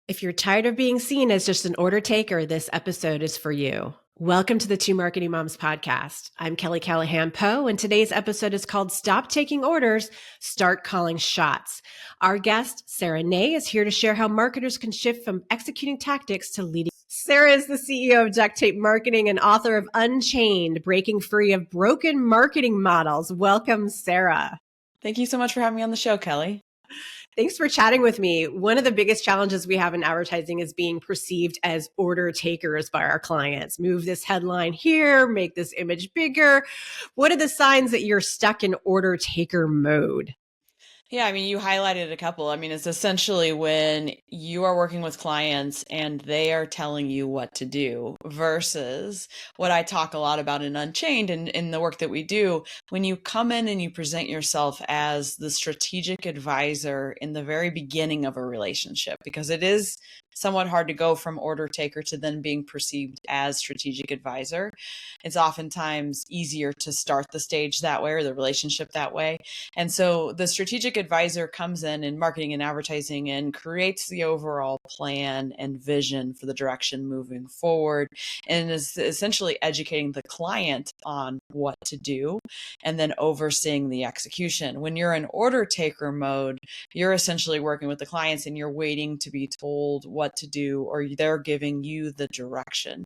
If you're tired of being seen as just an order taker, this episode is for you. Welcome to the Two Marketing Moms podcast. I'm Kelly Callahan-Poe, and today's episode is called Stop Taking Orders, Start Calling Shots. Our guest, Sara Nay, is here to share how marketers can shift from executing tactics to leading. Sara is the CEO of Duct Tape Marketing and author of Unchained, Breaking Free of Broken Marketing Models. Welcome, Sara. Thank you so much for having me on the show, Kelly. Thanks for chatting with me. One of the biggest challenges we have in advertising is being perceived as order takers by our clients. Move this headline here, make this image bigger. What are the signs that you're stuck in order taker mode? Yeah, you highlighted a couple. It's essentially when you are working with clients and they are telling you what to do versus what I talk a lot about in Unchained and in the work that we do. When you come in and you present yourself as the strategic advisor in the very beginning of a relationship, because it is somewhat hard to go from order taker to then being perceived as strategic advisor. It's oftentimes easier to start the stage that way or the relationship that way. And so the strategic advisor comes in marketing and advertising and creates the overall plan and vision for the direction moving forward, and is essentially educating the client on what to do and then overseeing the execution. When you're in order taker mode, you're essentially working with the clients and you're waiting to be told what to do, or they're giving you the direction.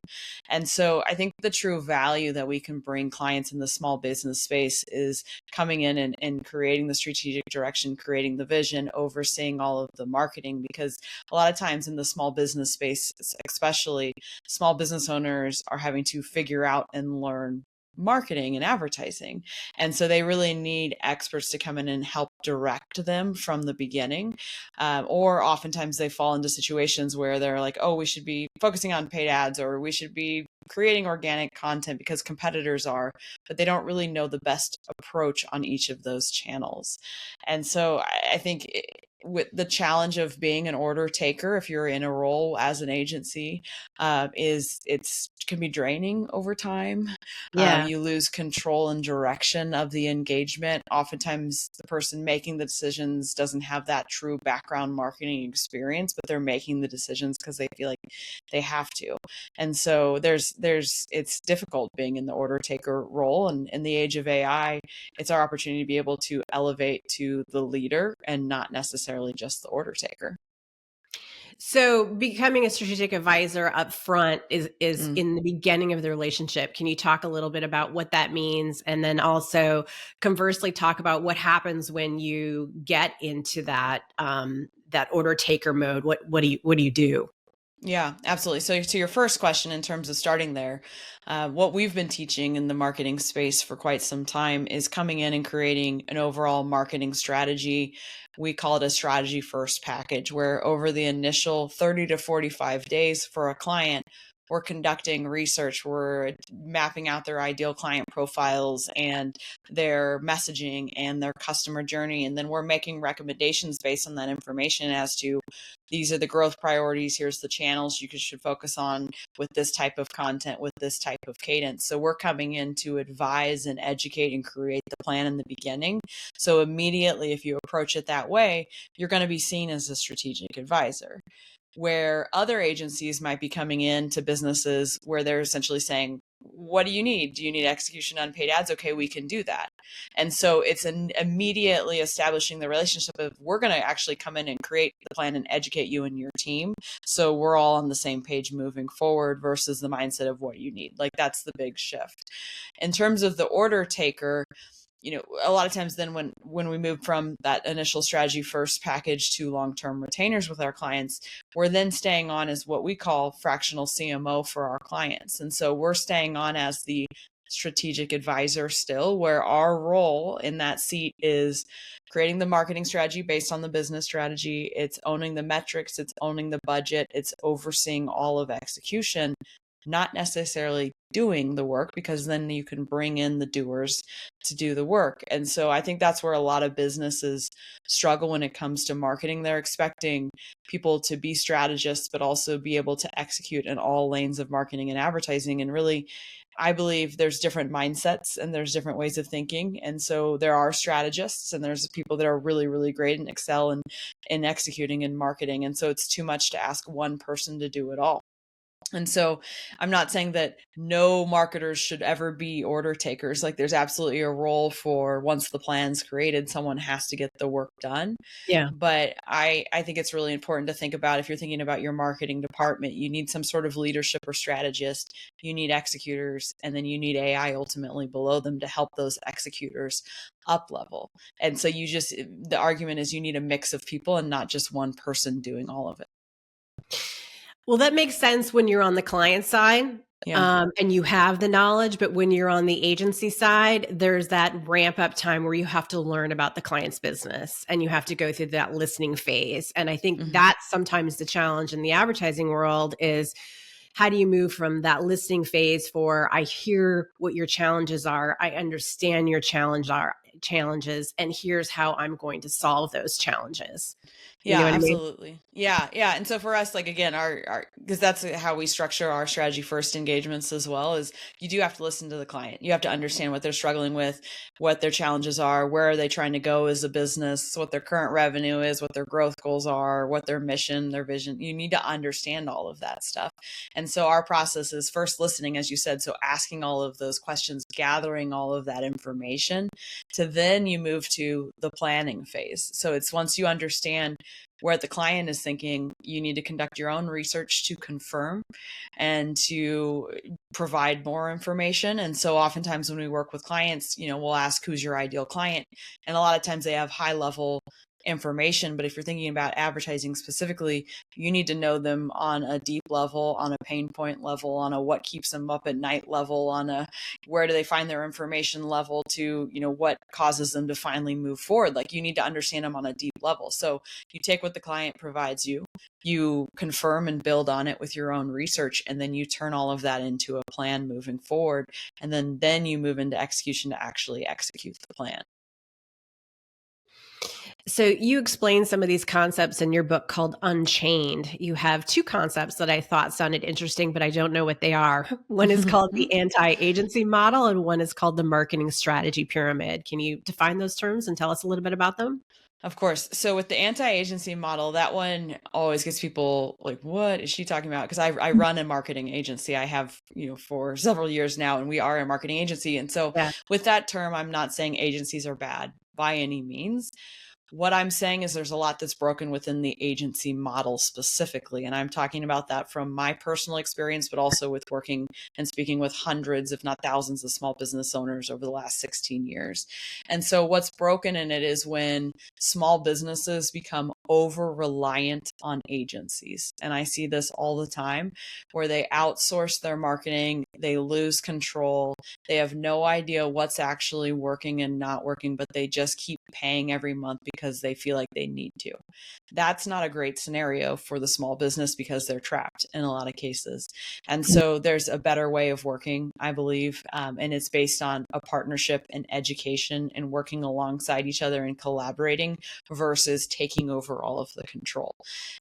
And so I think the true value that we can bring clients in the small business space is coming in and creating the strategic direction, creating the vision, overseeing all of the marketing, because a lot of times in the small business space, especially, small business owners are having to figure out and learn marketing and advertising. And so they really need experts to come in and help direct them from the beginning. Or oftentimes they fall into situations where they're like, oh, we should be focusing on paid ads, or we should be creating organic content because competitors are, but they don't really know the best approach on each of those channels. And so I think with the challenge of being an order taker, if you're in a role as an agency, it's can be draining over time. Yeah. You lose control and direction of the engagement. Oftentimes the person making the decisions doesn't have that true background marketing experience, but they're making the decisions because they feel like they have to. And so it's difficult being in the order taker role. And in the age of AI, it's our opportunity to be able to elevate to the leader and not necessarily just the order taker. So becoming a strategic advisor up front is in the beginning of the relationship. Can you talk a little bit about what that means? And then also conversely talk about what happens when you get into that that order taker mode. What do you do? Yeah, absolutely. So to your first question, in terms of starting there, what we've been teaching in the marketing space for quite some time is coming in and creating an overall marketing strategy. We call it a strategy first package, where over the initial 30 to 45 days for a client, we're conducting research, we're mapping out their ideal client profiles and their messaging and their customer journey. And then we're making recommendations based on that information as to these are the growth priorities, here's the channels you should focus on with this type of content, with this type of cadence. So we're coming in to advise and educate and create the plan in the beginning. So immediately, if you approach it that way, you're going to be seen as a strategic advisor. Where other agencies might be coming into businesses where they're essentially saying, what do you need? Do you need execution on paid ads? Okay, we can do that. And so it's immediately establishing the relationship of, we're going to actually come in and create the plan and educate you and your team, so we're all on the same page moving forward, versus the mindset of what you need. Like, that's the big shift. In terms of the order taker, a lot of times then when we move from that initial strategy first package to long-term retainers with our clients, we're then staying on as what we call fractional CMO for our clients. And so we're staying on as the strategic advisor still, where our role in that seat is creating the marketing strategy based on the business strategy. It's owning the metrics, it's owning the budget, it's overseeing all of execution. not necessarily doing the work, because then you can bring in the doers to do the work. And so I think that's where a lot of businesses struggle when it comes to marketing. They're expecting people to be strategists, but also be able to execute in all lanes of marketing and advertising. And really, I believe there's different mindsets and there's different ways of thinking. And so there are strategists and there's people that are really, really great and excel in executing and marketing. And so it's too much to ask one person to do it all. And so I'm not saying that no marketers should ever be order takers. Like, there's absolutely a role for, once the plan's created, someone has to get the work done. Yeah. But I think it's really important to think about, if you're thinking about your marketing department, you need some sort of leadership or strategist, you need executors, and then you need AI ultimately below them to help those executors up level. And so the argument is you need a mix of people and not just one person doing all of it. Well, that makes sense when you're on the client side, Yeah. and you have the knowledge. But when you're on the agency side, there's that ramp up time where you have to learn about the client's business and you have to go through that listening phase. And I think Mhm. that's sometimes the challenge in the advertising world is, how do you move from that listening phase for, I hear what your challenges are, I understand your challenges, and here's how I'm going to solve those challenges. You know Yeah, what I mean? absolutely. Yeah, yeah. And so for us, like, again, our because that's how we structure our strategy first engagements as well, is you do have to listen to the client. You have to understand what they're struggling with, what their challenges are, where are they trying to go as a business, what their current revenue is, what their growth goals are, what their mission, their vision. You need to understand all of that stuff. And so our process is first listening, as you said, so asking all of those questions, gathering all of that information, to then you move to the planning phase. So it's, once you understand where the client is thinking, you need to conduct your own research to confirm and to provide more information. And so oftentimes when we work with clients, we'll ask, who's your ideal client? And a lot of times they have high level information, but if you're thinking about advertising specifically, you need to know them on a deep level, on a pain point level, on a what keeps them up at night level, on a where do they find their information level, to what causes them to finally move forward. Like, you need to understand them on a deep level. So you take what the client provides you, you confirm and build on it with your own research, and then you turn all of that into a plan moving forward, and then you move into execution to actually execute the plan. So you explain some of these concepts in your book called Unchained. You have two concepts that I thought sounded interesting, but I don't know what they are. One is called the anti-agency model, and one is called the marketing strategy pyramid. Can you define those terms and tell us a little bit about them? Of course. So with the anti-agency model, that one always gets people like, what is she talking about? Because I run a marketing agency. I have, for several years now, and we are a marketing agency. And so Yeah. with that term, I'm not saying agencies are bad by any means. What I'm saying is there's a lot that's broken within the agency model specifically. And I'm talking about that from my personal experience, but also with working and speaking with hundreds, if not thousands, of small business owners over the last 16 years. And so what's broken in it is when small businesses become over reliant on agencies. And I see this all the time, where they outsource their marketing, they lose control, they have no idea what's actually working and not working, but they just keep paying every month because they feel like they need to. That's not a great scenario for the small business, because they're trapped in a lot of cases. And so there's a better way of working, I believe, and it's based on a partnership and education and working alongside each other and collaborating versus taking over all of the control.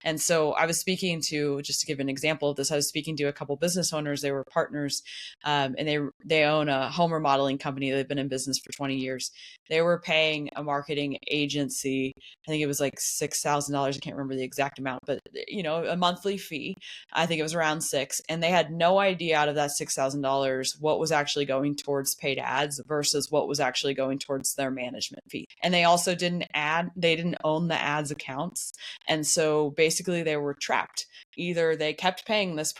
And so I was speaking to, just to give an example of this, I was speaking to a couple business owners. They were partners, and they own a home remodeling company. They've been in business for 20 years. They were paying a marketing agency, I think it was like $6,000. I can't remember the exact amount, but a monthly fee. I think it was around six. And they had no idea out of that $6,000 what was actually going towards paid ads versus what was actually going towards their management fee. And they also they didn't own the ads accounts. And so basically they were trapped. Either they kept paying this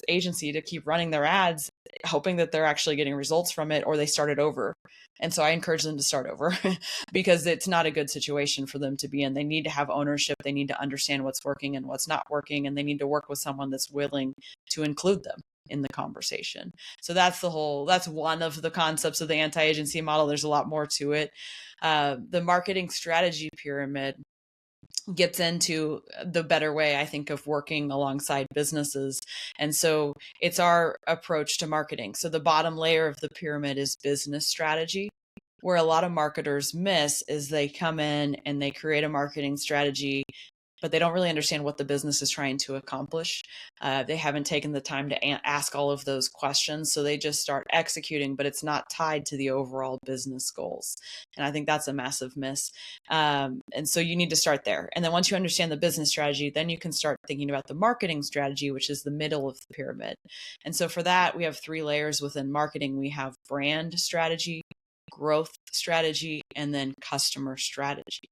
agency to keep running their ads, hoping that they're actually getting results from it, or they started over. And so I encourage them to start over because it's not a good situation for them to be in. They need to have ownership. They need to understand what's working and what's not working. And they need to work with someone that's willing to include them in the conversation. So that's one of the concepts of the anti-agency model. There's a lot more to it. The marketing strategy pyramid, gets into the better way, I think, of working alongside businesses. And so it's our approach to marketing. So the bottom layer of the pyramid is business strategy. Where a lot of marketers miss is they come in and they create a marketing strategy, but they don't really understand what the business is trying to accomplish. They haven't taken the time to ask all of those questions. So they just start executing, but it's not tied to the overall business goals. And I think that's a massive miss. And so you need to start there. And then once you understand the business strategy, then you can start thinking about the marketing strategy, which is the middle of the pyramid. And so for that, we have 3 layers within marketing. We have brand strategy, growth strategy, and then customer strategy.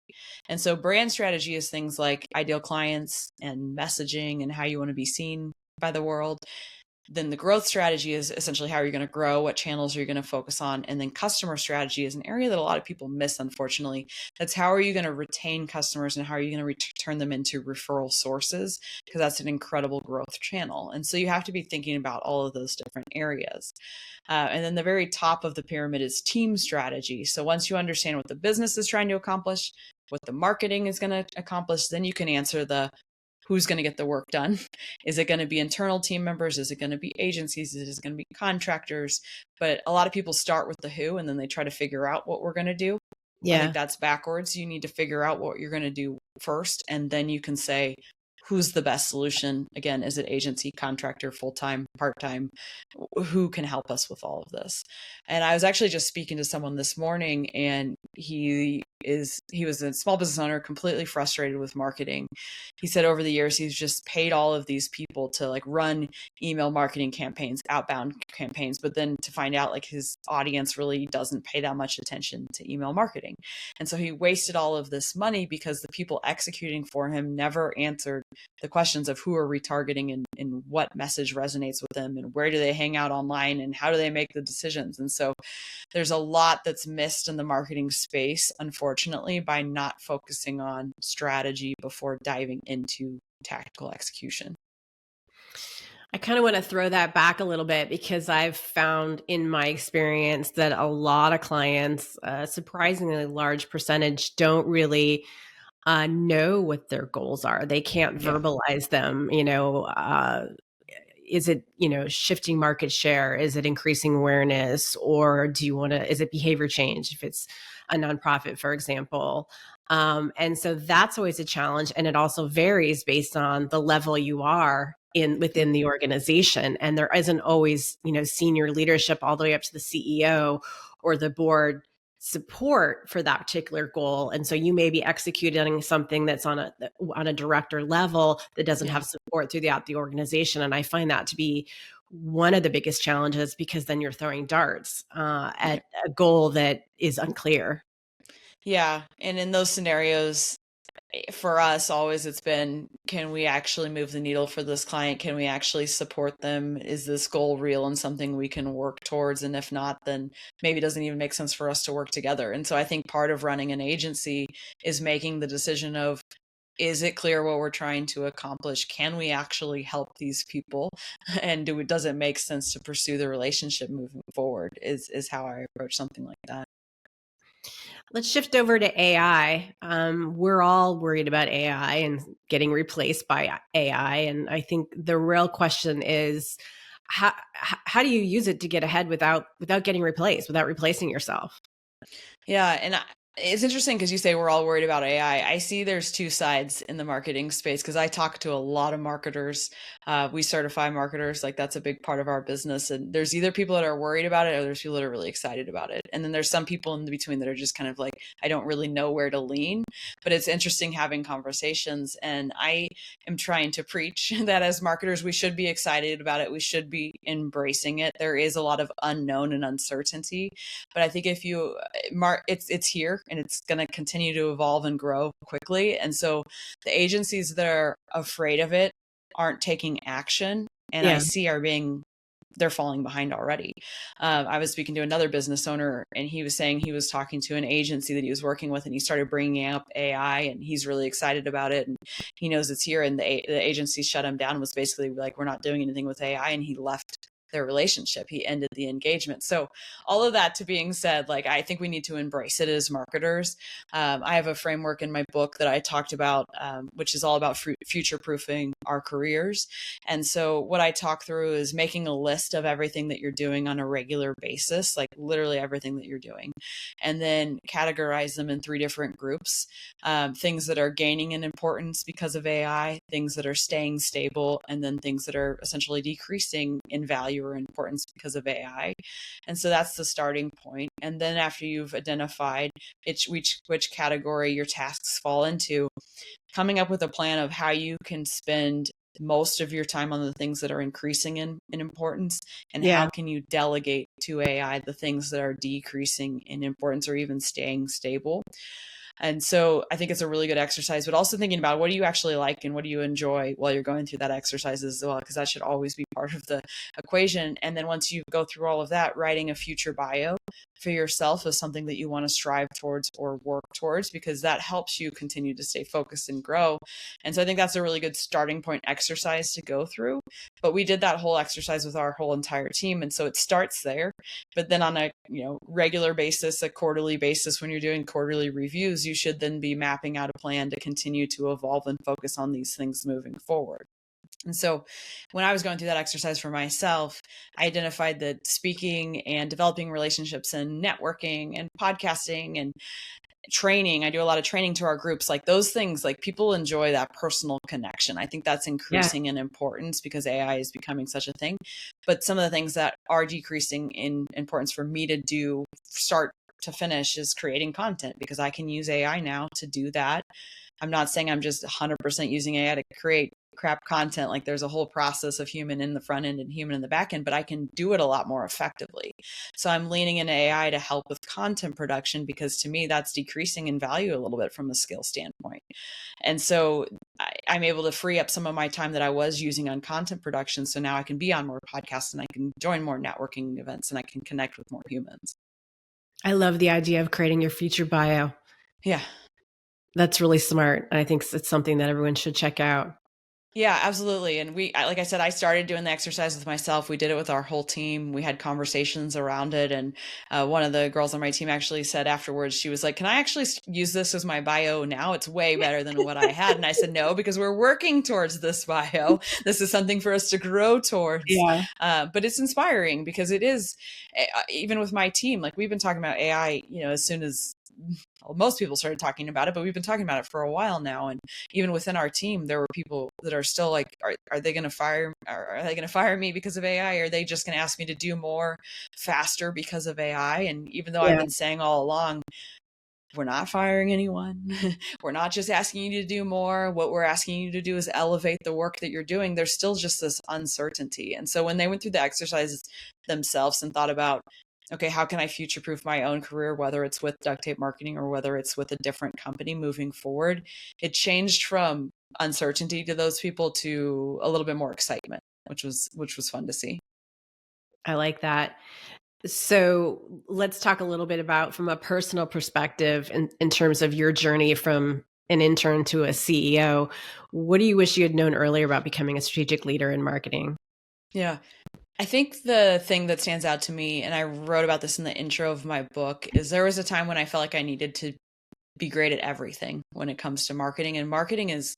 And so brand strategy is things like ideal clients and messaging and how you want to be seen by the world. Then the growth strategy is essentially how you're going to grow, what channels are you going to focus on. And then customer strategy is an area that a lot of people miss, unfortunately. That's how are you going to retain customers and how are you going to turn them into referral sources? Because that's an incredible growth channel. And so you have to be thinking about all of those different areas. And then the very top of the pyramid is team strategy. So once you understand what the business is trying to accomplish, what the marketing is going to accomplish, then you can answer the who's going to get the work done. Is it going to be internal team members? Is it going to be agencies? Is it going to be contractors? But a lot of people start with the who and then they try to figure out what we're going to do. I think that's backwards. You need to figure out what you're going to do first, and then you can say, who's the best solution? Again, is it agency, contractor, full-time, part-time? Who can help us with all of this? And I was actually just speaking to someone this morning, and he was a small business owner, completely frustrated with marketing. He said over the years, he's just paid all of these people to like run email marketing campaigns, outbound campaigns, but then to find out like his audience really doesn't pay that much attention to email marketing. And so he wasted all of this money because the people executing for him never answered the questions of who are retargeting and what message resonates with them and where do they hang out online and how do they make the decisions. And so there's a lot that's missed in the marketing space, unfortunately, by not focusing on strategy before diving into tactical execution. I kind of want to throw that back a little bit because I've found in my experience that a lot of clients, a surprisingly large percentage, don't really know what their goals are. They can't verbalize them. Is it, shifting market share? Is it increasing awareness? Or is it behavior change if it's a nonprofit, for example? And so that's always a challenge. And it also varies based on the level you are within the organization. And there isn't always, senior leadership all the way up to the CEO or the board support for that particular goal. And so you may be executing something that's on a director level that doesn't have support throughout the organization. And I find that to be one of the biggest challenges because then you're throwing darts at a goal that is unclear. Yeah. And in those scenarios, for us, always it's been, can we actually move the needle for this client? Can we actually support them? Is this goal real and something we can work towards? And if not, then maybe it doesn't even make sense for us to work together. And so I think part of running an agency is making the decision of, is it clear what we're trying to accomplish? Can we actually help these people? And does it make sense to pursue the relationship moving forward is how I approach something like that. Let's shift over to AI. We're all worried about AI and getting replaced by AI. And I think the real question is, how do you use it to get ahead without getting replaced, without replacing yourself? Yeah. And it's interesting because you say we're all worried about AI. I see there's 2 sides in the marketing space because I talk to a lot of marketers. We certify marketers, like that's a big part of our business. And there's either people that are worried about it or there's people that are really excited about it. And then there's some people in between that are just kind of like, I don't really know where to lean. But it's interesting having conversations. And I am trying to preach that as marketers, we should be excited about it. We should be embracing it. There is a lot of unknown and uncertainty. But I think if you, it's here. And it's going to continue to evolve and grow quickly. And so the agencies that are afraid of it aren't taking action. And I see they're falling behind already. I was speaking to another business owner and he was saying he was talking to an agency that he was working with and he started bringing up AI and he's really excited about it. And he knows it's here. And the agency shut him down, was basically like, we're not doing anything with AI. And he left their relationship. He ended the engagement. So all of that to being said, like, I think we need to embrace it as marketers. I have a framework in my book that I talked about, which is all about future proofing our careers. And so what I talk through is making a list of everything that you're doing on a regular basis, like literally everything that you're doing, and then categorize them in three different groups. Things that are gaining in importance because of AI, things that are staying stable, and then things that are essentially decreasing in value or importance because of AI. And so that's the starting point. And then after you've identified which category your tasks fall into, coming up with a plan of how you can spend most of your time on the things that are increasing in importance, and how can you delegate to AI the things that are decreasing in importance or even staying stable. And so I think it's a really good exercise, but also thinking about what do you actually like and what do you enjoy while you're going through that exercise as well, because that should always be part of the equation. And then once you go through all of that, writing a future bio for yourself is something that you want to strive towards or work towards, because that helps you continue to stay focused and grow. And so I think that's a really good starting point exercise to go through. But we did that whole exercise with our whole entire team. And so it starts there. But then on a regular basis, a quarterly basis, when you're doing quarterly reviews, you should then be mapping out a plan to continue to evolve and focus on these things moving forward. And so when I was going through that exercise for myself, I identified that speaking and developing relationships and networking and podcasting and training, I do a lot of training to our groups, like those things, like people enjoy that personal connection. I think that's increasing in importance because AI is becoming such a thing. But some of the things that are decreasing in importance for me to do start to finish is creating content, because I can use AI now to do that. I'm not saying I'm just 100% using AI to create crap content. Like there's a whole process of human in the front end and human in the back end, but I can do it a lot more effectively. So I'm leaning into AI to help with content production, because to me, that's decreasing in value a little bit from a skill standpoint. And so I'm able to free up some of my time that I was using on content production. So now I can be on more podcasts and I can join more networking events and I can connect with more humans. I love the idea of creating your future bio. Yeah. That's really smart. I think it's something that everyone should check out. Yeah, absolutely. And like I said, I started doing the exercise with myself. We did it with our whole team. We had conversations around it. And one of the girls on my team actually said afterwards, she was like, can I actually use this as my bio now? It's way better than what I had. And I said, no, because we're working towards this bio. This is something for us to grow towards. Yeah. But it's inspiring because it is, even with my team, like we've been talking about AI, as soon as most people started talking about it, but we've been talking about it for a while now. And even within our team, there were people that are still like, are they going to fire me because of AI? Are they just going to ask me to do more faster because of AI? And even though I've been saying all along, we're not firing anyone. We're not just asking you to do more. What we're asking you to do is elevate the work that you're doing. There's still just this uncertainty. And so when they went through the exercises themselves and thought about, okay, how can I future-proof my own career, whether it's with Duct Tape Marketing or whether it's with a different company moving forward, it changed from uncertainty to those people to a little bit more excitement, which was fun to see. I like that. So let's talk a little bit about from a personal perspective in terms of your journey from an intern to a CEO. What do you wish you had known earlier about becoming a strategic leader in marketing? Yeah. I think the thing that stands out to me, and I wrote about this in the intro of my book, is there was a time when I felt like I needed to be great at everything when it comes to marketing. And marketing is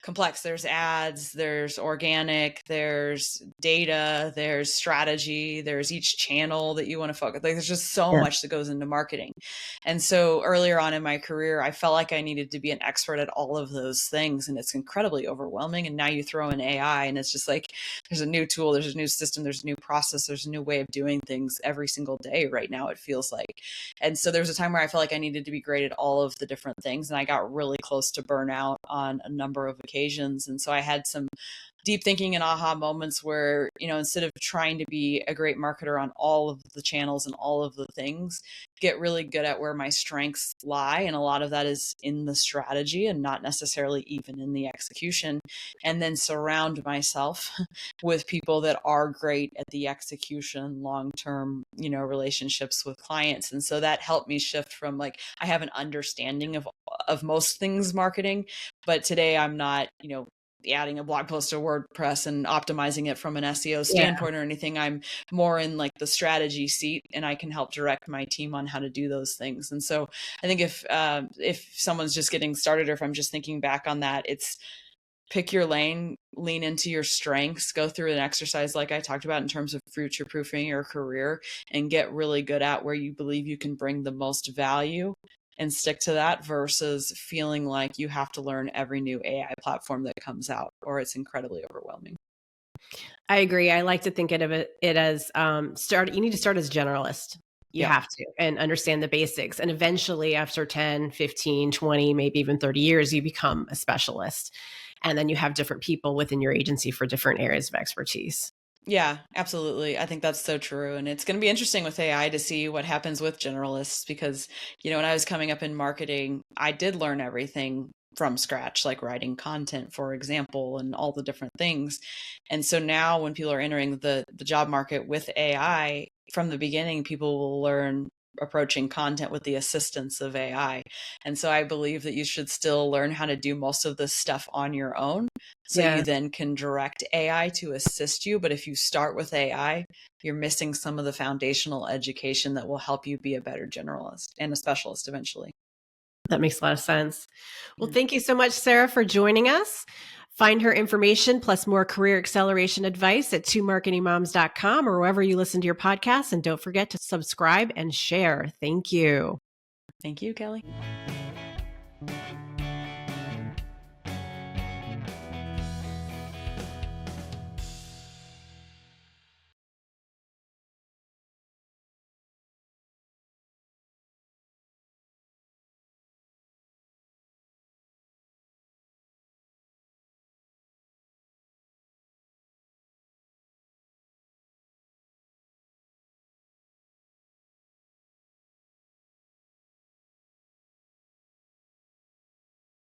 complex. There's ads, there's organic, there's data, there's strategy, there's each channel that you want to focus. Like there's just so much that goes into marketing. And so earlier on in my career, I felt like I needed to be an expert at all of those things. And it's incredibly overwhelming. And now you throw in AI and it's just like, there's a new tool, there's a new system, there's a new process, there's a new way of doing things every single day right now, it feels like. And so there was a time where I felt like I needed to be great at all of the different things. And I got really close to burnout on a number of occasions. And so I had some deep thinking and aha moments where, instead of trying to be a great marketer on all of the channels and all of the things, get really good at where my strengths lie. And a lot of that is in the strategy and not necessarily even in the execution. And then surround myself with people that are great at the execution, long-term, relationships with clients. And so that helped me shift from like, I have an understanding of most things marketing, but today I'm not, adding a blog post to WordPress and optimizing it from an SEO Yeah. standpoint or anything. I'm more in like the strategy seat, and I can help direct my team on how to do those things. And so I think if someone's just getting started, or if I'm just thinking back on that, it's pick your lane, lean into your strengths, go through an exercise like I talked about in terms of future proofing your career, and get really good at where you believe you can bring the most value and stick to that, versus feeling like you have to learn every new AI platform that comes out, or it's incredibly overwhelming. I agree. I like to think of it as you need to start as generalist. You have to, and understand the basics. And eventually after 10, 15, 20, maybe even 30 years, you become a specialist. And then you have different people within your agency for different areas of expertise. Yeah, absolutely. I think that's so true. And it's going to be interesting with AI to see what happens with generalists, because, when I was coming up in marketing, I did learn everything from scratch, like writing content, for example, and all the different things. And so now when people are entering the job market with AI, from the beginning, people will learn approaching content with the assistance of AI. And so I believe that you should still learn how to do most of this stuff on your own, so you then can direct AI to assist you. But if you start with AI, you're missing some of the foundational education that will help you be a better generalist and a specialist eventually. That makes a lot of sense. Well, thank you so much, Sara, for joining us. Find her information plus more career acceleration advice at twomarketingmoms.com or wherever you listen to your podcasts. And don't forget to subscribe and share. Thank you. Thank you, Kelly.